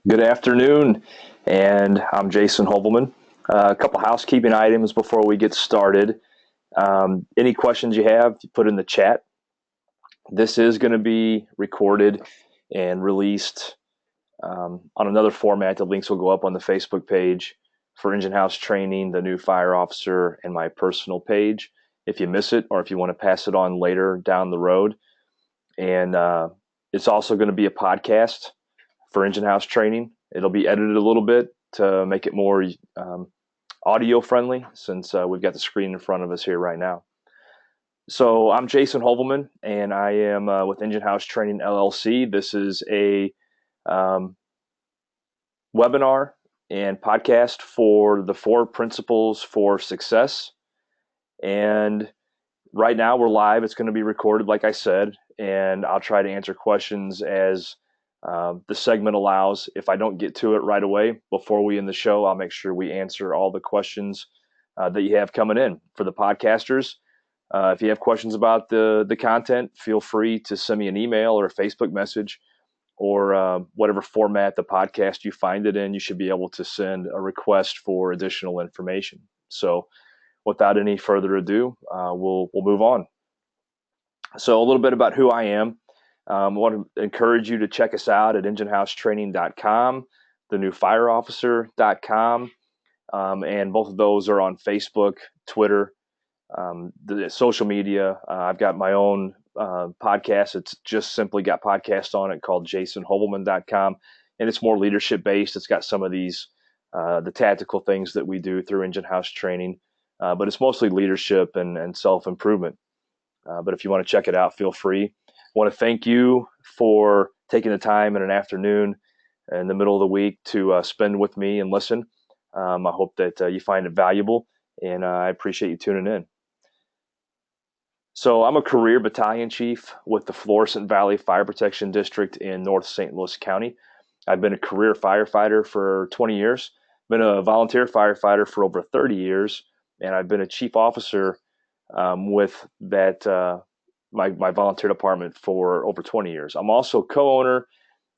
Good afternoon, and I'm Jason Hobelman. A couple housekeeping items before we get started. Any questions you have, you put in the chat. This is going to be recorded and released on another format. The links will go up on the Facebook page for Engine House Training, the new fire officer, and my personal page if you miss it or if you want to pass it on later down the road. And it's also going to be a podcast for Engine House Training. It'll be edited a little bit to make it more audio friendly since we've got the screen in front of us here right now. So I'm Jason Hobelman, and I am with Engine House Training LLC. This is a webinar and podcast for the 4 principles for success. And right now we're live. It's going to be recorded, like I said, and I'll try to answer questions as the segment allows. If I don't get to it right away before we end the show, I'll make sure we answer all the questions that you have coming in. For the podcasters, if you have questions about the content, feel free to send me an email or a Facebook message or whatever format the podcast you find it in. You should be able to send a request for additional information. So without any further ado, we'll move on. So a little bit about who I am. I want to encourage you to check us out at enginehousetraining.com, thenewfireofficer.com, and both of those are on Facebook, Twitter, the social media. I've got my own podcast. It's just simply got podcasts on it called jasonhobelman.com, and it's more leadership based. It's got some of these, the tactical things that we do through Engine House Training, but it's mostly leadership and self-improvement. But if you want to check it out, feel free. I want to thank you for taking the time in an afternoon in the middle of the week to spend with me and listen. I hope that you find it valuable, and I appreciate you tuning in. So I'm a career battalion chief with the Florissant Valley Fire Protection District in North St. Louis County. I've been a career firefighter for 20 years, been a volunteer firefighter for over 30 years, and I've been a chief officer with that my volunteer department for over 20 years. I'm also co-owner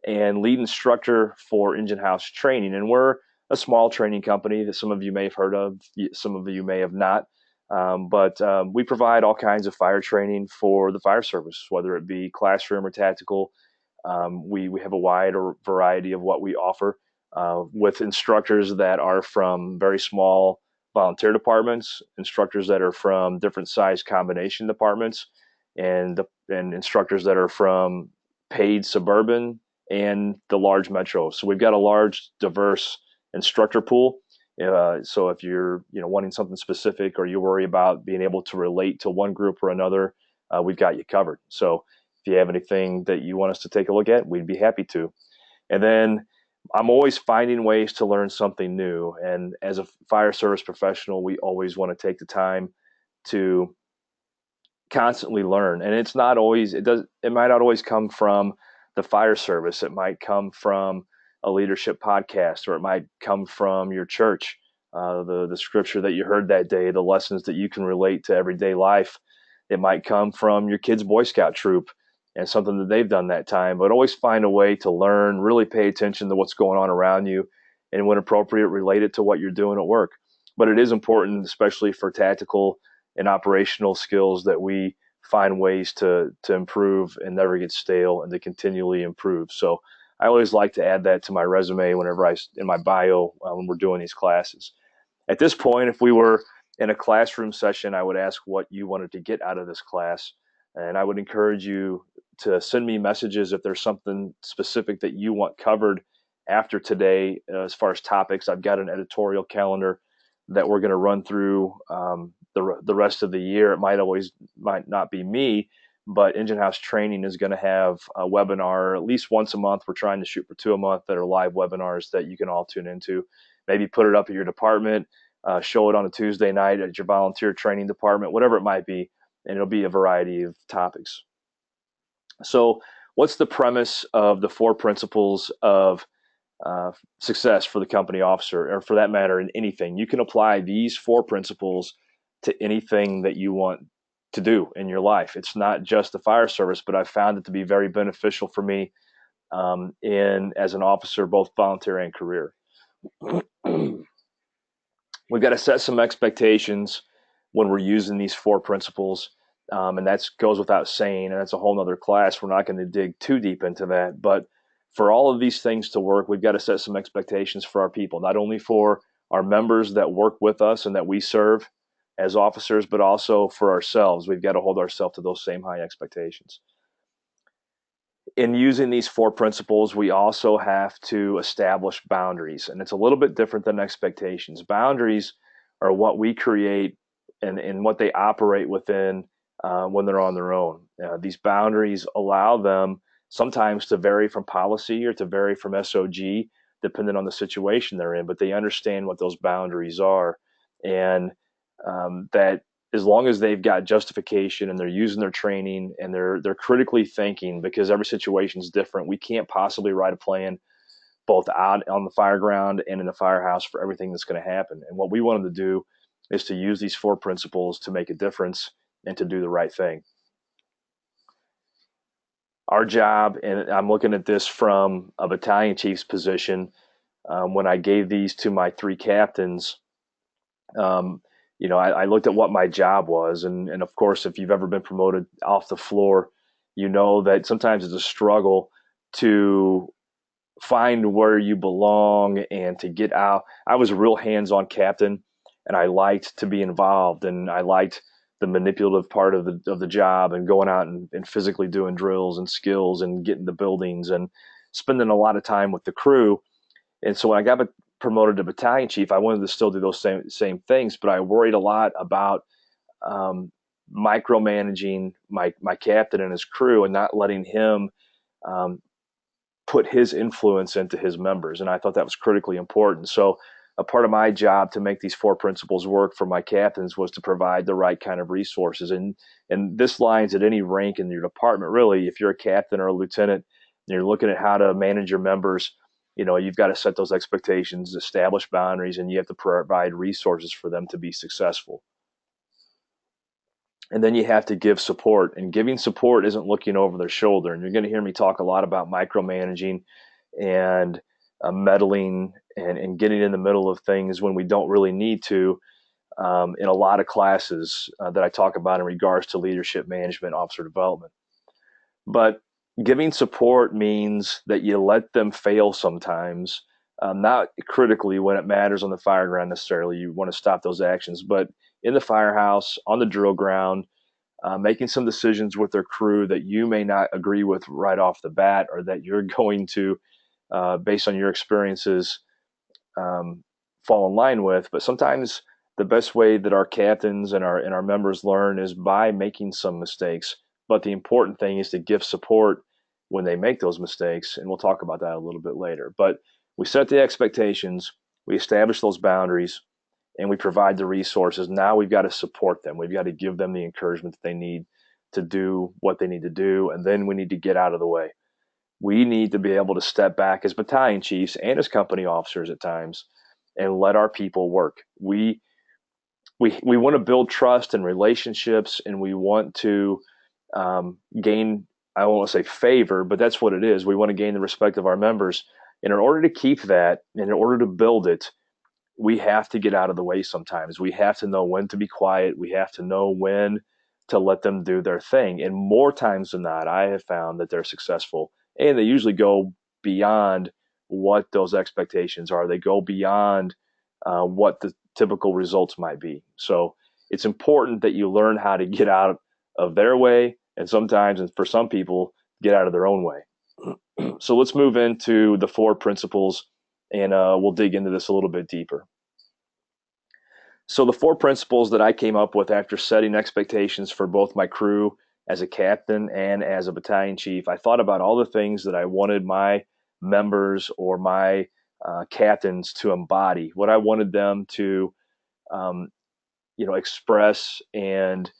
and lead instructor for Engine House Training, and we're a small training company that some of you may have heard of, some of you may have not, but we provide all kinds of fire training for the fire service, whether it be classroom or tactical. We have a wide variety of what we offer with instructors that are from very small volunteer departments, instructors that are from different size combination departments, and instructors that are from paid suburban and the large metro. So we've got a large, diverse instructor pool. So if you're wanting something specific or you worry about being able to relate to one group or another, we've got you covered. So if you have anything that you want us to take a look at, we'd be happy to. And then I'm always finding ways to learn something new. And as a fire service professional, we always want to take the time to constantly learn. And it's not always, it might not always come from the fire service. It might come from a leadership podcast, or it might come from your church, the scripture that you heard that day, the lessons that you can relate to everyday life. It might come from your kids' Boy Scout troop and something that they've done that time, but always find a way to learn, really pay attention to what's going on around you, and when appropriate, relate it to what you're doing at work. But it is important, especially for tactical and operational skills, that we find ways to improve and never get stale, and to continually improve. So I always like to add that to my resume whenever in my bio when we're doing these classes. At this point, if we were in a classroom session, I would ask what you wanted to get out of this class. And I would encourage you to send me messages if there's something specific that you want covered after today. As far as topics, I've got an editorial calendar that we're going to run through the rest of the year. It might not be me, but Engine House Training is going to have a webinar at least once a month. We're trying to shoot for 2 a month that are live webinars that you can all tune into. Maybe put it up at your department, show it on a Tuesday night at your volunteer training department, whatever it might be, and it'll be a variety of topics. So what's the premise of the 4 principles of success for the company officer, or for that matter, in anything? You can apply these 4 principles to anything that you want to do in your life. It's not just the fire service, but I've found it to be very beneficial for me in as an officer, both volunteer and career. We've got to set some expectations when we're using these four principles. And that goes without saying, and that's a whole nother class. We're not going to dig too deep into that. But for all of these things to work, we've got to set some expectations for our people, not only for our members that work with us and that we serve as officers, but also for ourselves. We've got to hold ourselves to those same high expectations. In using these four principles, we also have to establish boundaries, and it's a little bit different than expectations. Boundaries are what we create and what they operate within when they're on their own. These boundaries allow them sometimes to vary from policy or to vary from SOG, depending on the situation they're in, but they understand what those boundaries are, and that as long as they've got justification and they're using their training and they're critically thinking, because every situation is different, we can't possibly write a plan both out on the fire ground and in the firehouse for everything that's going to happen. And what we wanted to do is to use these four principles to make a difference and to do the right thing. Our job, and I'm looking at this from a battalion chief's position, when I gave these to my three captains, I looked at what my job was. And of course, if you've ever been promoted off the floor, you know that sometimes it's a struggle to find where you belong and to get out. I was a real hands-on captain, and I liked to be involved, and I liked the manipulative part of the job and going out and physically doing drills and skills and getting the buildings and spending a lot of time with the crew. And so when I got promoted to battalion chief, I wanted to still do those same things, but I worried a lot about micromanaging my captain and his crew and not letting him put his influence into his members. And I thought that was critically important. So a part of my job to make these four principles work for my captains was to provide the right kind of resources. And this lines at any rank in your department, really. If you're a captain or a lieutenant and you're looking at how to manage your members, you've got to set those expectations, establish boundaries, and you have to provide resources for them to be successful. And then you have to give support, and giving support isn't looking over their shoulder. And you're going to hear me talk a lot about micromanaging and meddling and getting in the middle of things when we don't really need to in a lot of classes that I talk about in regards to leadership, management, officer development. But giving support means that you let them fail sometimes, not critically when it matters on the fire ground necessarily. You want to stop those actions, but in the firehouse, on the drill ground, making some decisions with their crew that you may not agree with right off the bat, or that you're going to, based on your experiences, fall in line with. But sometimes the best way that our captains and our members learn is by making some mistakes. But the important thing is to give support when they make those mistakes, and we'll talk about that a little bit later. But we set the expectations, we establish those boundaries, and we provide the resources. Now we've got to support them. We've got to give them the encouragement that they need to do what they need to do, and then we need to get out of the way. We need to be able to step back as battalion chiefs and as company officers at times and let our people work. We want to build trust and relationships, and we want to gain, I don't want to say favor, but that's what it is. We want to gain the respect of our members. And in order to keep that, and in order to build it, we have to get out of the way sometimes. We have to know when to be quiet. We have to know when to let them do their thing. And more times than not, I have found that they're successful, and they usually go beyond what those expectations are. They go beyond what the typical results might be. So it's important that you learn how to get out of their way, and sometimes, and for some people, get out of their own way. So let's move into the four principles, and we'll dig into this a little bit deeper. So the four principles that I came up with after setting expectations for both my crew as a captain and as a battalion chief, I thought about all the things that I wanted my members or my captains to embody, what I wanted them to express and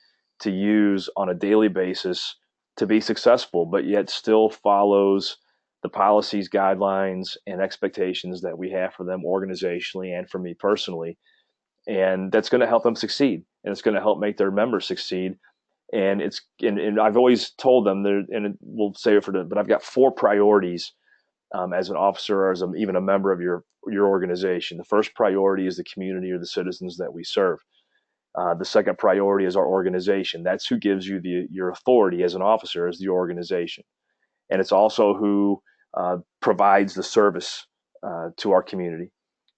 to use on a daily basis to be successful, but yet still follows the policies, guidelines, and expectations that we have for them organizationally and for me personally. And that's going to help them succeed, and it's going to help make their members succeed. And I've always told them, and we'll say it for them, but I've got four priorities as an officer or as even a member of your organization. The first priority is the community or the citizens that we serve. The second priority is our organization. That's who gives you your authority as an officer, is the organization. And it's also who provides the service to our community.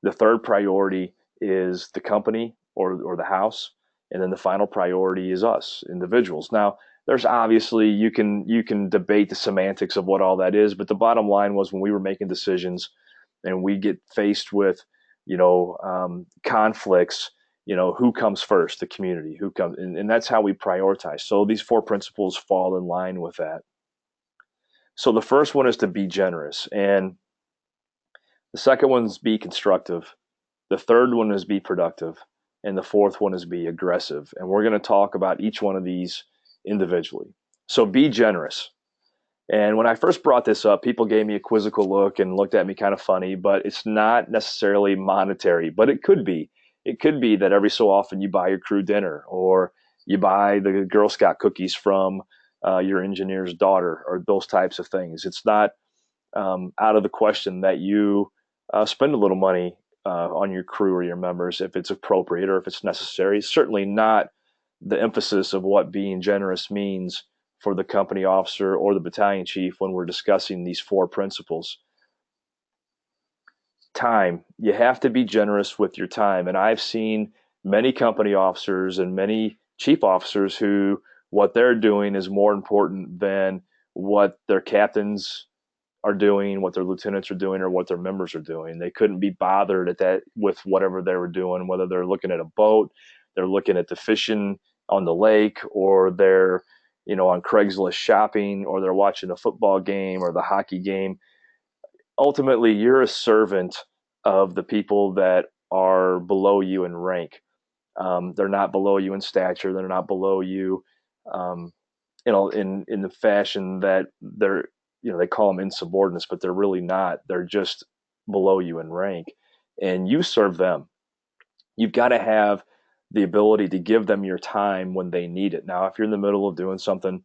The third priority is the company or the house. And then the final priority is us, individuals. Now, there's obviously, you can debate the semantics of what all that is, but the bottom line was, when we were making decisions and we get faced with, conflicts, who comes first? The community. Who comes, and that's how we prioritize. So these four principles fall in line with that. So the first one is to be generous, and the second one is be constructive. The third one is be productive, and the fourth one is be aggressive. And we're going to talk about each one of these individually. So be generous. And when I first brought this up, people gave me a quizzical look and looked at me kind of funny, but it's not necessarily monetary, but it could be. It could be that every so often you buy your crew dinner, or you buy the Girl Scout cookies from your engineer's daughter, or those types of things. It's not out of the question that you spend a little money on your crew or your members if it's appropriate or if it's necessary. It's certainly not the emphasis of what being generous means for the company officer or the battalion chief when we're discussing these four principles. Time. You have to be generous with your time. And I've seen many company officers and many chief officers who, what they're doing is more important than what their captains are doing, what their lieutenants are doing, or what their members are doing. They couldn't be bothered at that with whatever they were doing, whether they're looking at a boat, they're looking at the fishing on the lake, or they're, on Craigslist shopping, or they're watching a football game or the hockey game. Ultimately, you're a servant of the people that are below you in rank. They're not below you in stature. They're not below you, in the fashion that they're, they call them insubordinates, but they're really not. They're just below you in rank, and you serve them. You've got to have the ability to give them your time when they need it. Now, if you're in the middle of doing something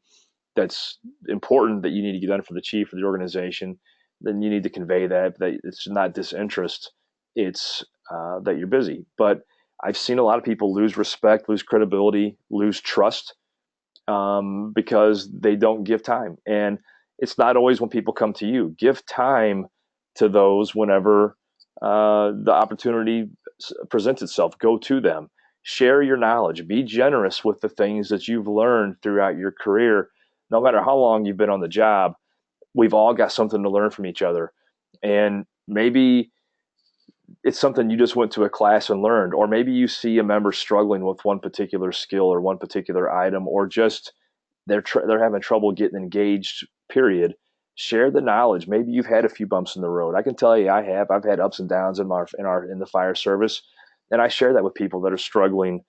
that's important that you need to get done for the chief or the organization, then you need to convey that it's not disinterest. It's that you're busy. But I've seen a lot of people lose respect, lose credibility, lose trust because they don't give time. And it's not always when people come to you. Give time to those whenever the opportunity presents itself. Go to them. Share your knowledge. Be generous with the things that you've learned throughout your career. No matter how long you've been on the job, we've all got something to learn from each other. And maybe it's something you just went to a class and learned, or maybe you see a member struggling with one particular skill or one particular item, or just they're having trouble getting engaged, period. Share the knowledge. Maybe you've had a few bumps in the road. I can tell you I have. I've had ups and downs in the fire service, and I share that with people that are struggling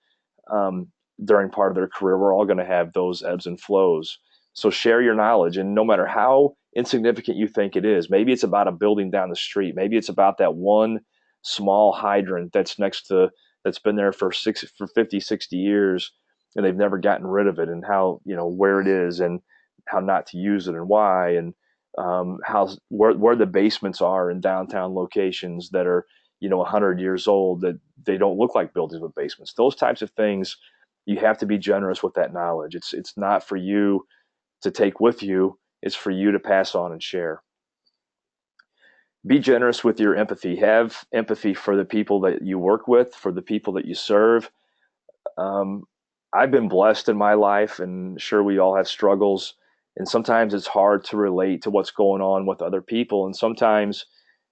during part of their career. We're all going to have those ebbs and flows. So share your knowledge, and no matter how insignificant you think it is, maybe it's about a building down the street. Maybe it's about that one small hydrant that's been there for 50, 60 years, and they've never gotten rid of it, and how, where it is, and how not to use it, and why, and where the basements are in downtown locations that are 100 years old, that they don't look like buildings with basements. Those types of things, you have to be generous with that knowledge. It's not for you to take with you. It's for you to pass on and share. Be generous with your empathy. Have empathy for the people that you work with, for the people that you serve. I've been blessed in my life, and sure, we all have struggles. And sometimes it's hard to relate to what's going on with other people. And sometimes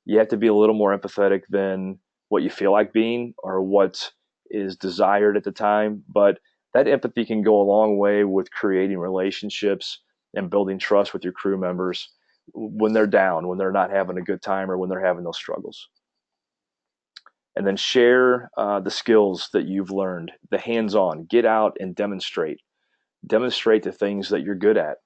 you have to be a little more empathetic than what you feel like being or what is desired at the time. But that empathy can go a long way with creating relationships and building trust with your crew members when they're down, when they're not having a good time, or when they're having those struggles. And then share the skills that you've learned, the hands-on. Get out and demonstrate. Demonstrate the things that you're good at.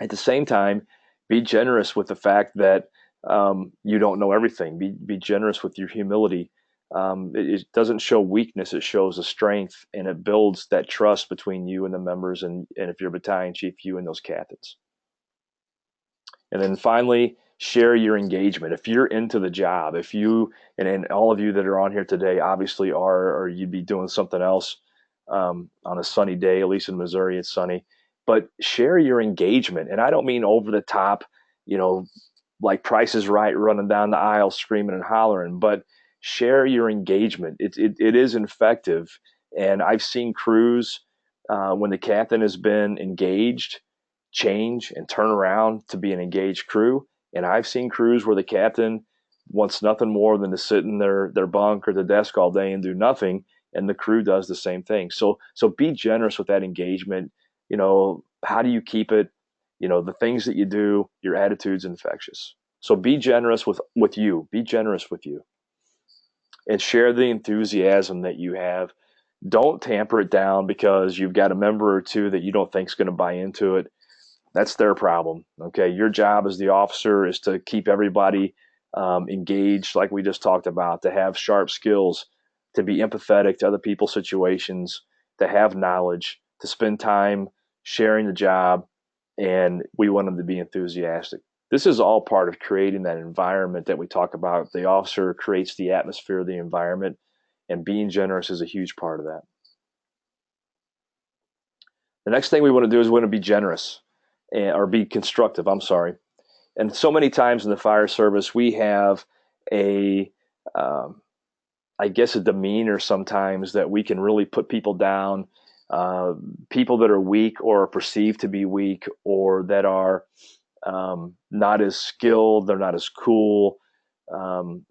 At the same time, be generous with the fact that you don't know everything. Be generous with your humility. It doesn't show weakness, it shows a strength, and it builds that trust between you and the members, and if you're a battalion chief, you and those captains. And then finally, share your engagement. If you're into the job, if you and all of you that are on here today obviously are, or you'd be doing something else on a sunny day. At least in Missouri, it's sunny. But share your engagement, and I don't mean over the top, you know, like Price is Right, running down the aisle screaming and hollering, but share your engagement. It is effective, and I've seen crews when the captain has been engaged change and turn around to be an engaged crew. And I've seen crews where the captain wants nothing more than to sit in their bunk or the desk all day and do nothing, and the crew does the same thing. So be generous with that engagement. How do you keep it? The things that you do, your attitude's infectious. So be generous with you. Be generous with you, and share the enthusiasm that you have. Don't tamper it down because you've got a member or two that you don't think is going to buy into it. That's their problem. Okay, your job as the officer is to keep everybody engaged, like we just talked about, to have sharp skills, to be empathetic to other people's situations, to have knowledge, to spend time sharing the job, and we want them to be enthusiastic. This is all part of creating that environment that we talk about. The officer creates the atmosphere of the environment, and being generous is a huge part of that. The next thing we want to do is we want to be generous, or be constructive. I'm sorry. And so many times in the fire service, we have a, I guess, a demeanor sometimes that we can really put people down. People that are weak or are perceived to be weak, or that are not as skilled, they're not as cool, um,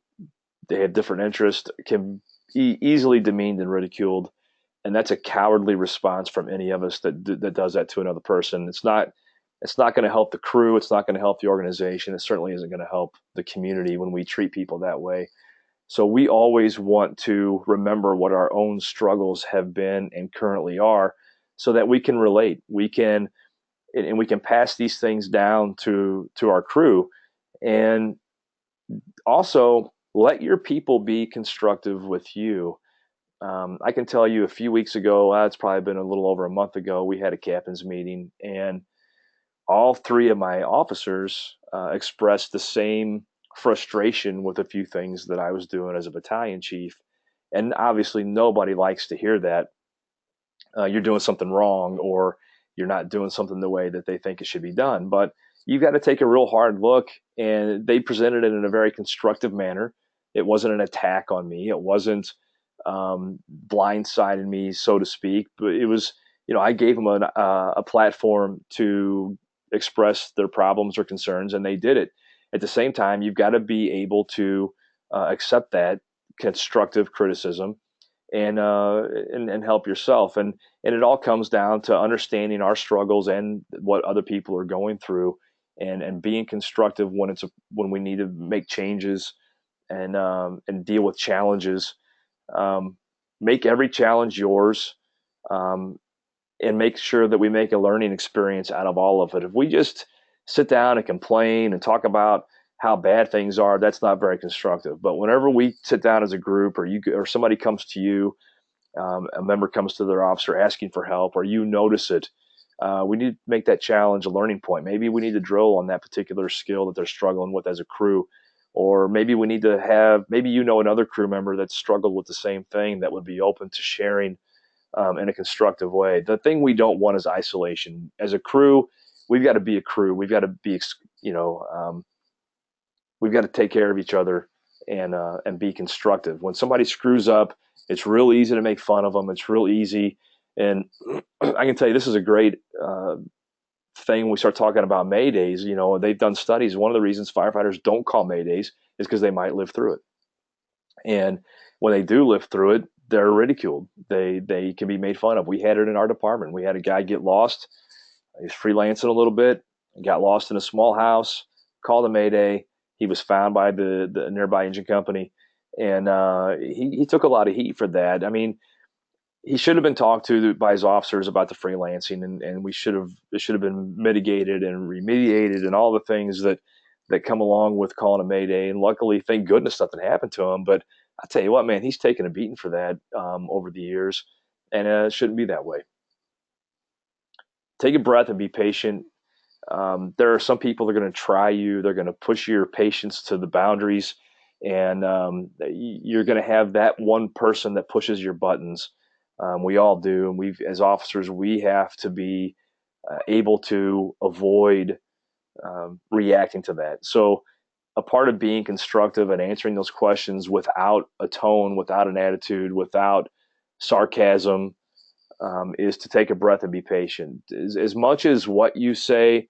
they have different interests, can be easily demeaned and ridiculed. And that's a cowardly response from any of us that does that to another person. It's not going to help the crew. It's not going to help the organization. It certainly isn't going to help the community when we treat people that way. So we always want to remember what our own struggles have been and currently are, so that we can relate. We can pass these things down to our crew, and also let your people be constructive with you. I can tell you a few weeks ago, it's probably been a little over a month ago, we had a captain's meeting, and all three of my officers expressed the same frustration with a few things that I was doing as a battalion chief. And obviously, nobody likes to hear that you're doing something wrong, or you're not doing something the way that they think it should be done. But you've got to take a real hard look, and they presented it in a very constructive manner. It wasn't an attack on me. It wasn't blindsiding me, so to speak. But it was, I gave them a platform to express their problems or concerns, and they did it. At the same time, you've got to be able to accept that constructive criticism, and help yourself. And it all comes down to understanding our struggles and what other people are going through, and being constructive when we need to make changes, and deal with challenges. Um, make every challenge yours, um, and make sure that we make a learning experience out of all of it. If we just sit down and complain and talk about how bad things are, that's not very constructive. But whenever we sit down as a group, or somebody comes to you, a member comes to their officer asking for help, or you notice it, we need to make that challenge a learning point. Maybe we need to drill on that particular skill that they're struggling with as a crew. Or maybe we need to maybe another crew member that's struggled with the same thing that would be open to sharing in a constructive way. The thing we don't want is isolation. As a crew, we've got to be a crew. We've got to be, we've got to take care of each other, and be constructive. When somebody screws up, it's real easy to make fun of them. It's real easy, and I can tell you this is a great thing when we start talking about May days. They've done studies. One of the reasons firefighters don't call May days is because they might live through it, and when they do live through it, they're ridiculed. They can be made fun of. We had it in our department. We had a guy get lost. He was freelancing a little bit, got lost in a small house, called a Mayday. He was found by the nearby engine company, and he took a lot of heat for that. I mean, he should have been talked to by his officers about the freelancing, and it should have been mitigated and remediated, and all the things that come along with calling a Mayday. And luckily, thank goodness, nothing happened to him. But I tell you what, man, he's taken a beating for that over the years, and it shouldn't be that way. Take a breath and be patient. There are some people that are going to try you. They're going to push your patience to the boundaries, and you're going to have that one person that pushes your buttons. We all do, and as officers, we have to be able to avoid reacting to that. So a part of being constructive and answering those questions without a tone, without an attitude, without sarcasm, is to take a breath and be patient. As much as what you say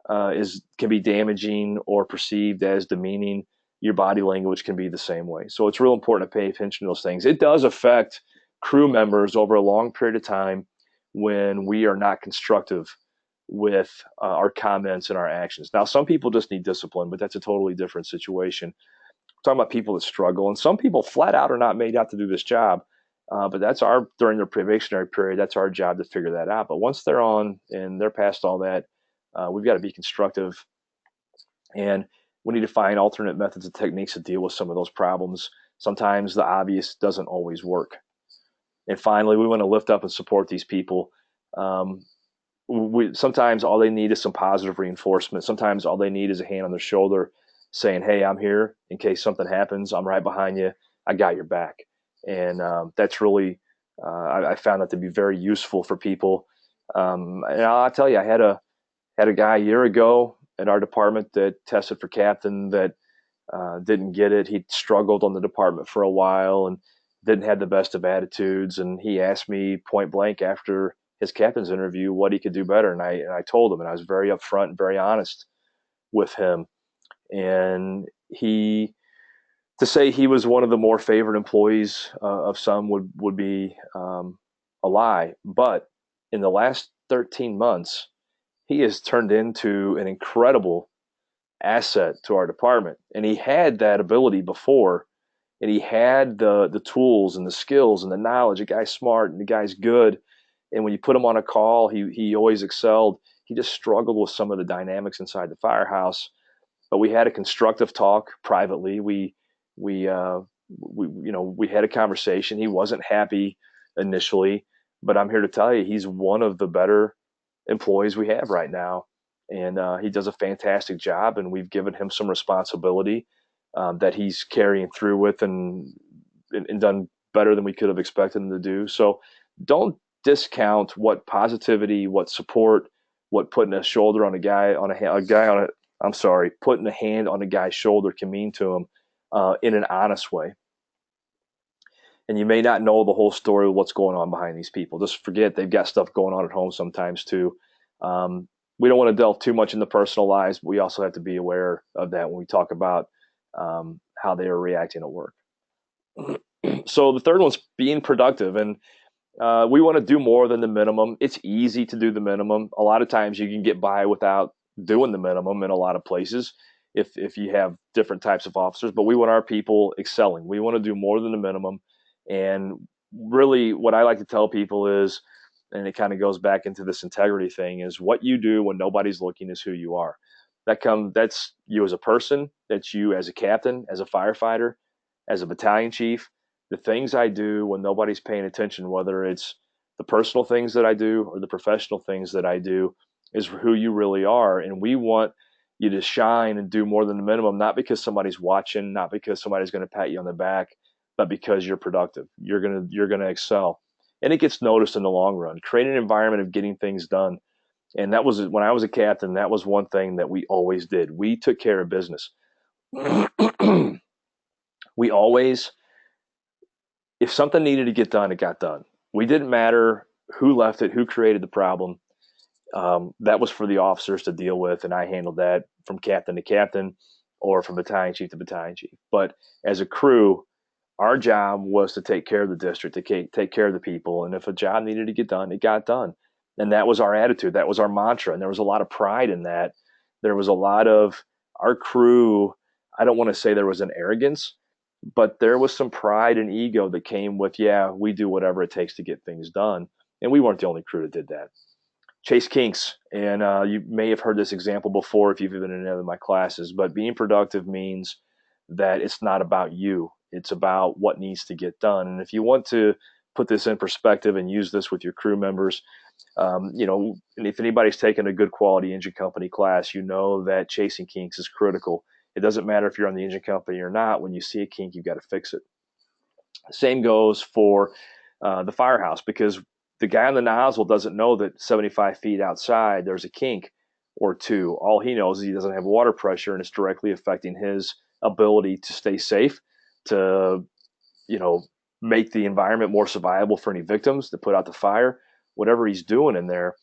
can be damaging or perceived as demeaning, your body language can be the same way. So it's real important to pay attention to those things. It does affect crew members over a long period of time when we are not constructive with our comments and our actions. Now, some people just need discipline, but that's a totally different situation. We're talking about people that struggle, and some people flat out are not made out to do this job. But during their probationary period, that's our job to figure that out. But once they're on and they're past all that, we've got to be constructive, and we need to find alternate methods and techniques to deal with some of those problems. Sometimes the obvious doesn't always work. And finally, we want to lift up and support these people. Sometimes all they need is some positive reinforcement. Sometimes all they need is a hand on their shoulder saying, hey, I'm here in case something happens. I'm right behind you. I got your back. And that's really, I found that to be very useful for people. And I'll tell you, I had a guy a year ago at our department that tested for captain that didn't get it. He struggled on the department for a while and didn't have the best of attitudes. And he asked me point blank after his captain's interview what he could do better. And I told him, and I was very upfront and very honest with him. And to say he was one of the more favored employees of some would be a lie. But in the last 13 months, he has turned into an incredible asset to our department. And he had that ability before, and he had the tools and the skills and the knowledge. The guy's smart and the guy's good. And when you put him on a call, he always excelled. He just struggled with some of the dynamics inside the firehouse. But we had a constructive talk privately. We had a conversation. He wasn't happy initially, but I'm here to tell you he's one of the better employees we have right now, and he does a fantastic job. And we've given him some responsibility that he's carrying through with, and done better than we could have expected him to do. So don't discount what positivity, what support, what putting a shoulder on putting a hand on a guy's shoulder can mean to him in an honest way. And you may not know the whole story of what's going on behind these people. Just forget they've got stuff going on at home sometimes too. We don't want to delve too much into personal lives, but we also have to be aware of that when we talk about how they are reacting at work. So the third one's being productive. And we want to do more than the minimum. It's easy to do the minimum. A lot of times you can get by without doing the minimum in a lot of places if you have different types of officers, but we want our people excelling. We want to do more than the minimum. And really what I like to tell people is, and it kind of goes back into this integrity thing, is what you do when nobody's looking is who you are. That's you as a person, that's you as a captain, as a firefighter, as a battalion chief. The things I do when nobody's paying attention, whether it's the personal things that I do or the professional things that I do, is who you really are. And we want you to shine and do more than the minimum, not because somebody's watching, not because somebody's going to pat you on the back, but because you're productive. You're going to excel. And it gets noticed in the long run. Create an environment of getting things done. And that was, when I was a captain, that was one thing that we always did. We took care of business. We always, if something needed to get done, it got done. We didn't matter who left it, who created the problem. That was for the officers to deal with, and I handled that from captain to captain or from battalion chief to battalion chief. But as a crew, our job was to take care of the district, to take care of the people. And if a job needed to get done, it got done. And that was our attitude. That was our mantra. And there was a lot of pride in that. There was a lot of our crew. I don't want to say there was an arrogance, but there was some pride and ego that came with, yeah, we do whatever it takes to get things done. And we weren't the only crew that did that. Chase kinks. And you may have heard this example before if you've been in any of my classes, but being productive means that it's not about you. It's about what needs to get done. And if you want to put this in perspective and use this with your crew members. And if anybody's taken a good quality engine company class, you know that chasing kinks is critical. It doesn't matter if you're on the engine company or not. When you see a kink, you've got to fix it. Same goes for the firehouse, because the guy on the nozzle doesn't know that 75 feet outside there's a kink or two. All he knows is he doesn't have water pressure, and it's directly affecting his ability to stay safe, to make the environment more survivable for any victims, to put out the fire, whatever he's doing in there.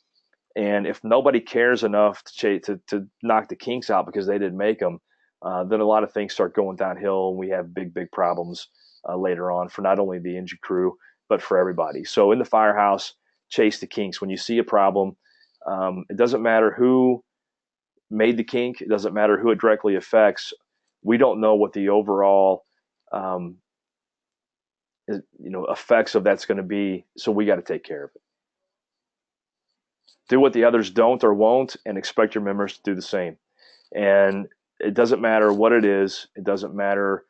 And if nobody cares enough to knock the kinks out because they didn't make them, then a lot of things start going downhill, and we have big problems later on for not only the engine crew, but for everybody. So in the firehouse, chase the kinks. When you see a problem, it doesn't matter who made the kink. It doesn't matter who it directly affects. We don't know what the overall effects of that's going to be. So we got to take care of it. Do what the others don't or won't, and expect your members to do the same. And it doesn't matter what it is. It doesn't matter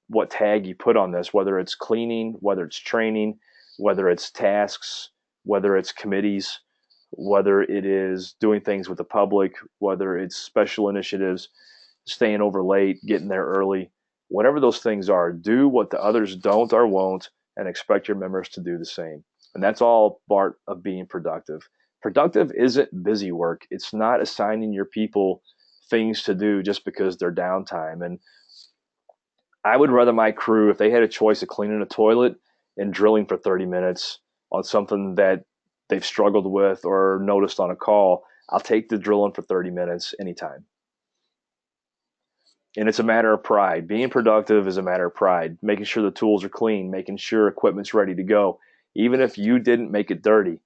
what tag you put on this, whether it's cleaning, whether it's training, whether it's tasks, whether it's committees, whether it is doing things with the public, whether it's special initiatives, staying over late, getting there early, whatever those things are, do what the others don't or won't, and expect your members to do the same. And that's all part of being productive. Productive isn't busy work. It's not assigning your people things to do just because they're downtime. And I would rather my crew, if they had a choice of cleaning a toilet and drilling for 30 minutes on something that they've struggled with or noticed on a call, I'll take the drilling for 30 minutes anytime. And it's a matter of pride. Being productive is a matter of pride. Making sure the tools are clean, making sure equipment's ready to go. Even if you didn't make it dirty,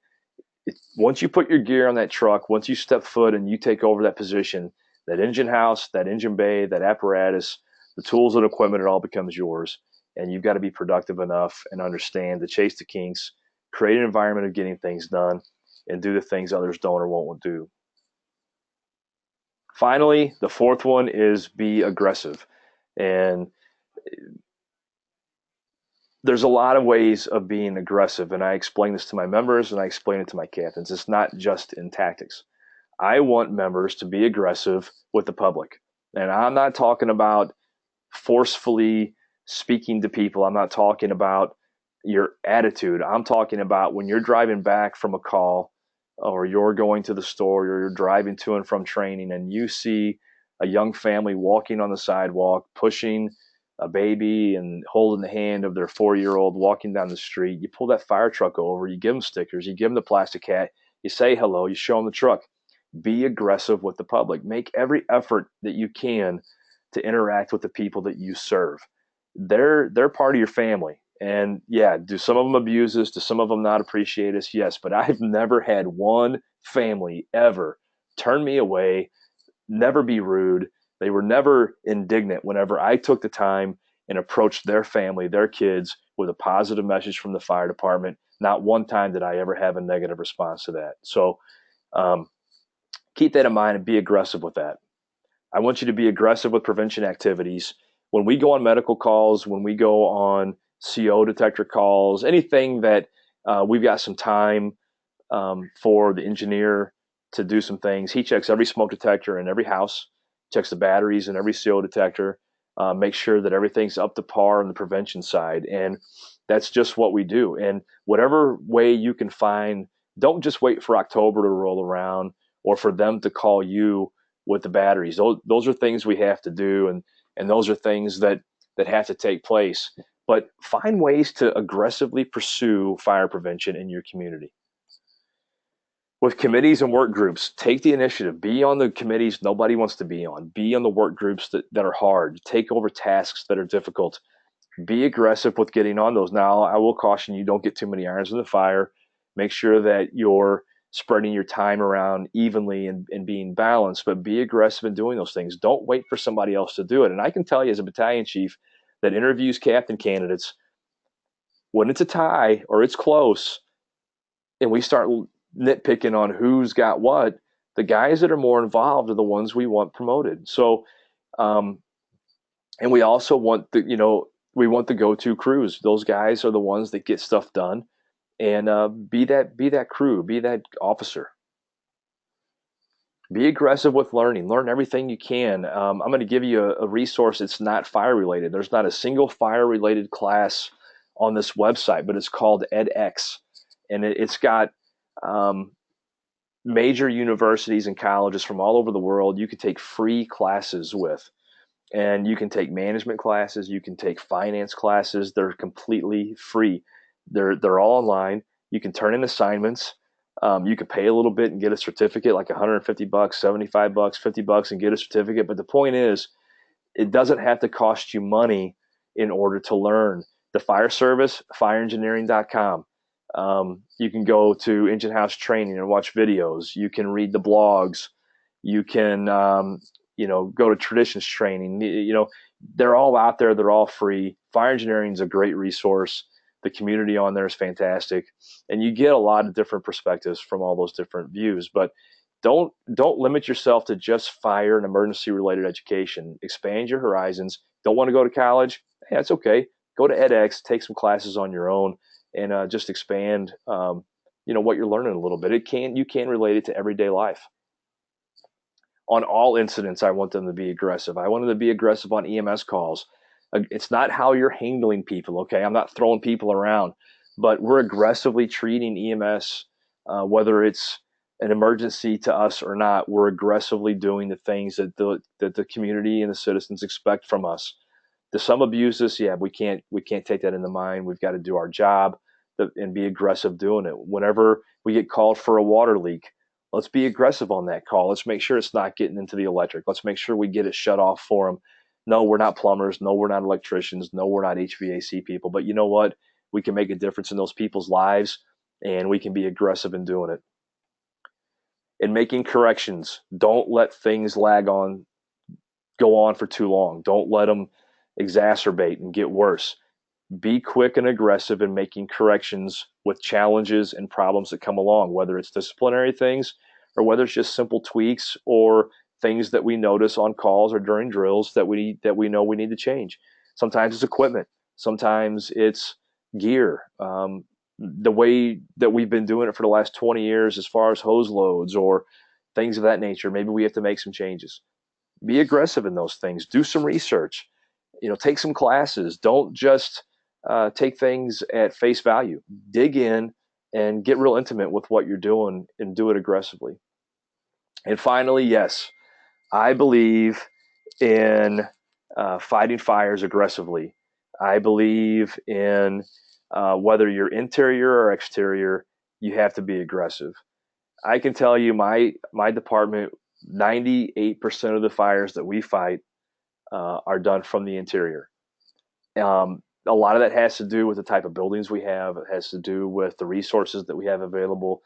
once you put your gear on that truck, once you step foot and you take over that position, that engine house, that engine bay, that apparatus, the tools and equipment, it all becomes yours. And you've got to be productive enough and understand to chase the kinks, create an environment of getting things done, and do the things others don't or won't do. Finally, the fourth one is be aggressive. And there's a lot of ways of being aggressive, and I explain this to my members and I explain it to my captains. It's not just in tactics. I want members to be aggressive with the public. And I'm not talking about forcefully speaking to people. I'm not talking about your attitude. I'm talking about when you're driving back from a call, or you're going to the store, or you're driving to and from training, and you see a young family walking on the sidewalk, pushing a baby and holding the hand of their 4-year-old walking down the street. You pull that fire truck over, you give them stickers, you give them the plastic hat, you say hello, you show them the truck. Be aggressive with the public. Make every effort that you can to interact with the people that you serve. They're part of your family. And yeah, do some of them abuse us? Do some of them not appreciate us? Yes, but I've never had one family ever turn me away, never be rude. They were never indignant whenever I took the time and approached their family, their kids, with a positive message from the fire department. Not one time did I ever have a negative response to that. So keep that in mind and be aggressive with that. I want you to be aggressive with prevention activities. When we go on medical calls, when we go on CO detector calls, anything that we've got some time for the engineer to do some things. He checks every smoke detector in every house, checks the batteries in every CO detector, make sure that everything's up to par on the prevention side. And that's just what we do. And whatever way you can find, don't just wait for October to roll around or for them to call you with the batteries. Those are things we have to do, and those are things that have to take place. But find ways to aggressively pursue fire prevention in your community. With committees and work groups, take the initiative. Be on the committees nobody wants to be on. Be on the work groups that are hard. Take over tasks that are difficult. Be aggressive with getting on those. Now, I will caution you, don't get too many irons in the fire. Make sure that you're spreading your time around evenly and being balanced, but be aggressive in doing those things. Don't wait for somebody else to do it. And I can tell you as a battalion chief that interviews captain candidates, when it's a tie or it's close and we start nitpicking on who's got what, the guys that are more involved are the ones we want promoted. So, and we also want we want the go-to crews. Those guys are the ones that get stuff done, and be that crew, be that officer. Be aggressive with learning. Learn everything you can. I'm going to give you a resource that's not fire related. There's not a single fire related class on this website, but it's called edX, and it's got major universities and colleges from all over the world you could take free classes with. And you can take management classes, you can take finance classes. They're completely free. They're all online. You can turn in assignments. You can pay a little bit and get a certificate, like $150, $75, $50, and get a certificate. But the point is, it doesn't have to cost you money in order to learn. The fire service, fireengineering.com. You can go to Engine House Training and watch videos. You can read the blogs. You can, go to Traditions Training. They're all out there. They're all free. Fire engineering is a great resource. The community on there is fantastic, and you get a lot of different perspectives from all those different views. But don't limit yourself to just fire and emergency related education. Expand your horizons. Don't want to go to college? Hey, that's okay. Go to edX, take some classes on your own, and just expand what you're learning a little bit. You can relate it to everyday life. On all incidents, I want them to be aggressive. I want them to be aggressive on EMS calls. It's not how you're handling people, okay? I'm not throwing people around, but we're aggressively treating EMS, whether it's an emergency to us or not. We're aggressively doing the things that the community and the citizens expect from us. There's some abuses, yeah, we can't take that into mind. We've got to do our job and be aggressive doing it. Whenever we get called for a water leak, let's be aggressive on that call. Let's make sure it's not getting into the electric. Let's make sure we get it shut off for them. No, we're not plumbers. No, we're not electricians. No, we're not HVAC people. But you know what? We can make a difference in those people's lives, and we can be aggressive in doing it. In making corrections, don't let things go on for too long. Don't let them exacerbate and get worse. Be quick and aggressive in making corrections with challenges and problems that come along, whether it's disciplinary things or whether it's just simple tweaks or things that we notice on calls or during drills that we know we need to change. Sometimes it's equipment. Sometimes it's gear. The way that we've been doing it for the last 20 years as far as hose loads or things of that nature, maybe we have to make some changes. Be aggressive in those things. Do some research. Take some classes. Don't just take things at face value. Dig in and get real intimate with what you're doing and do it aggressively. And finally, yes, I believe in fighting fires aggressively. I believe in whether you're interior or exterior, you have to be aggressive. I can tell you my department, 98% of the fires that we fight are done from the interior. A lot of that has to do with the type of buildings we have. It has to do with the resources that we have available.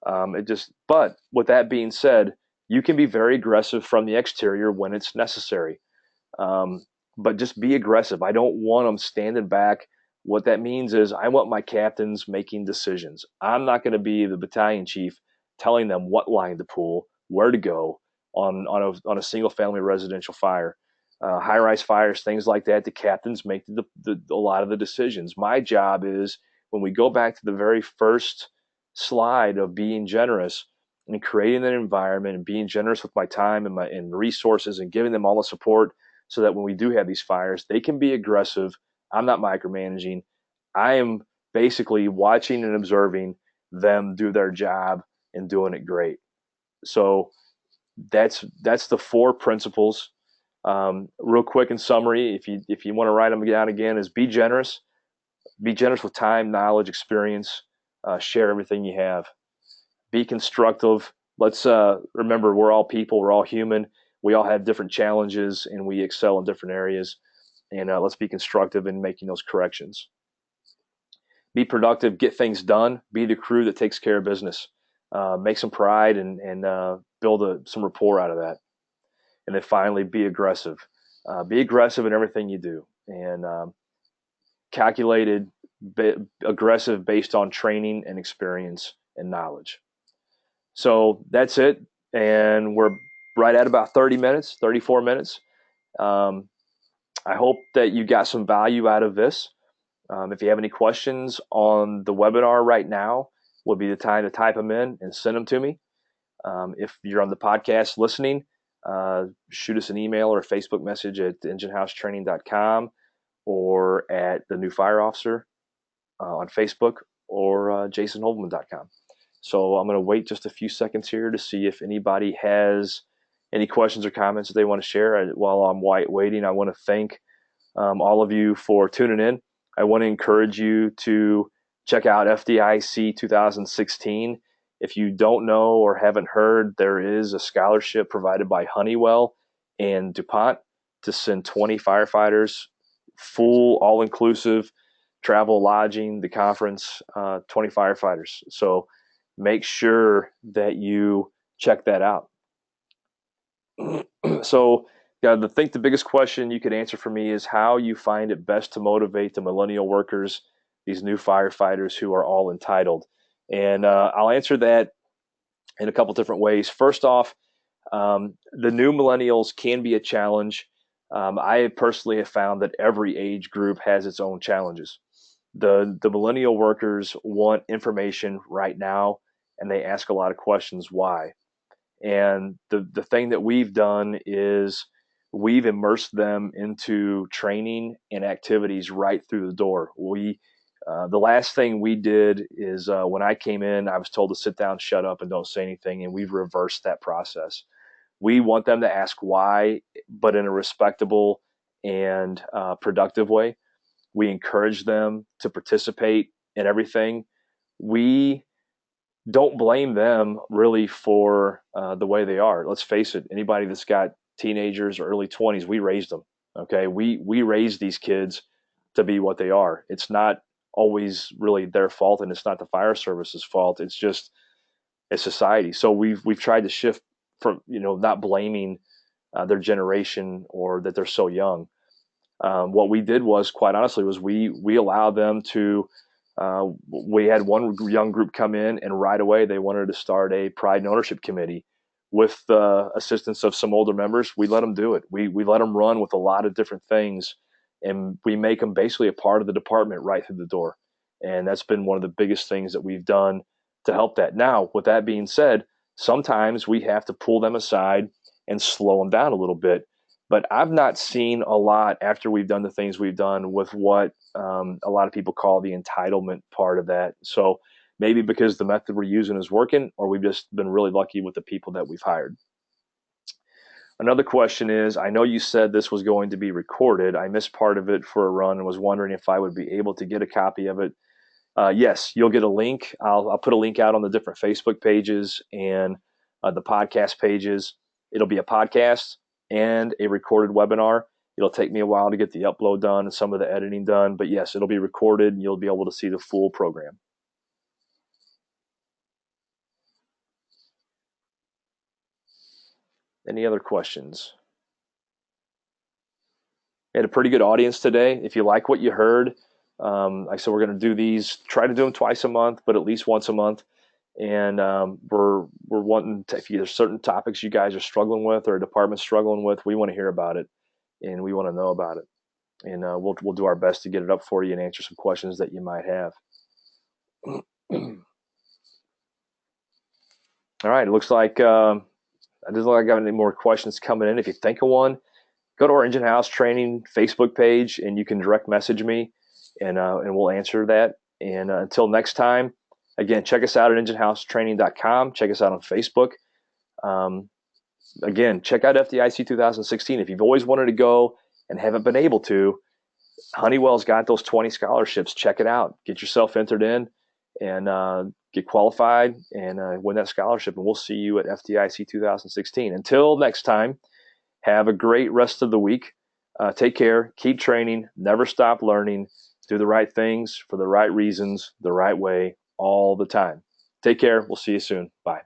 But with that being said, you can be very aggressive from the exterior when it's necessary. But just be aggressive. I don't want them standing back. What that means is I want my captains making decisions. I'm not going to be the battalion chief telling them what line to pull, where to go on a single family residential fire. High-rise fires, things like that, the captains make a lot of the decisions. My job is, when we go back to the very first slide of being generous and creating an environment and being generous with my time and resources and giving them all the support so that when we do have these fires, they can be aggressive. I'm not micromanaging. I am basically watching and observing them do their job and doing it great. So that's the 4 principles. Real quick in summary, if you want to write them down again, is be generous with time, knowledge, experience. Share everything you have. Be constructive. Let's remember, we're all people, we're all human. We all have different challenges, and we excel in different areas. And let's be constructive in making those corrections. Be productive. Get things done. Be the crew that takes care of business. Make some pride and build some rapport out of that. And then finally, be aggressive. Be aggressive in everything you do, and calculated, aggressive based on training and experience and knowledge. So that's it. And we're right at about 30 minutes, 34 minutes. I hope that you got some value out of this. If you have any questions on the webinar right now, would be the time to type them in and send them to me. If you're on the podcast listening, shoot us an email or a Facebook message at enginehousetraining.com or at the new fire officer on Facebook or jasonholman.com. So I'm going to wait just a few seconds here to see if anybody has any questions or comments that they want to share. While I'm waiting, I want to thank all of you for tuning in. I want to encourage you to check out FDIC 2016. If you don't know or haven't heard, there is a scholarship provided by Honeywell and DuPont to send 20 firefighters, full, all-inclusive travel, lodging, the conference, 20 firefighters. So make sure that you check that out. So I think the biggest question you could answer for me is how you find it best to motivate the millennial workers, these new firefighters who are all entitled. And I'll answer that in a couple different ways. First off, the new millennials can be a challenge. I personally have found that every age group has its own challenges. The millennial workers want information right now, and they ask a lot of questions why. And the thing that we've done is we've immersed them into training and activities right through the door. The last thing we did is when I came in, I was told to sit down, shut up, and don't say anything, and we've reversed that process. We want them to ask why, but in a respectable and productive way. We encourage them to participate in everything. We don't blame them really for the way they are. Let's face it, anybody that's got teenagers or early 20s, we raised them. Okay, we raised these kids to be what they are. It's not always really their fault, and it's not the fire service's fault. It's just a society. So we've tried to shift from not blaming their generation or that they're so young. What we did was, quite honestly, was we allowed them to. We had one young group come in, and right away they wanted to start a pride and ownership committee with the assistance of some older members. We let them do it. We let them run with a lot of different things, and we make them basically a part of the department right through the door. And that's been one of the biggest things that we've done to help that. Now, with that being said, sometimes we have to pull them aside and slow them down a little bit. But I've not seen a lot after we've done the things we've done with what a lot of people call the entitlement part of that. So maybe because the method we're using is working, or we've just been really lucky with the people that we've hired. Another question is, I know you said this was going to be recorded. I missed part of it for a run and was wondering if I would be able to get a copy of it. Yes, you'll get a link. I'll put a link out on the different Facebook pages and the podcast pages. It'll be a podcast and a recorded webinar. It'll take me a while to get the upload done and some of the editing done, but yes, it'll be recorded and you'll be able to see the full program. Any other questions? We had a pretty good audience today. If you like what you heard, like I said, we're going to do these, try to do them twice a month, but at least once a month. And we're wanting to, if there's certain topics you guys are struggling with or a department's struggling with, we want to hear about it and we want to know about it. And we'll do our best to get it up for you and answer some questions that you might have. All right, it looks like it doesn't look like I got any more questions coming in. If you think of one, go to our Engine House Training Facebook page and you can direct message me and we'll answer that. And until next time, again, check us out at enginehousetraining.com. Check us out on Facebook. Again, check out FDIC 2016. If you've always wanted to go and haven't been able to, Honeywell's got those 20 scholarships. Check it out. Get yourself entered in and get qualified and win that scholarship. And we'll see you at FDIC 2016. Until next time, have a great rest of the week. Take care. Keep training. Never stop learning. Do the right things for the right reasons, the right way, all the time. Take care. We'll see you soon. Bye.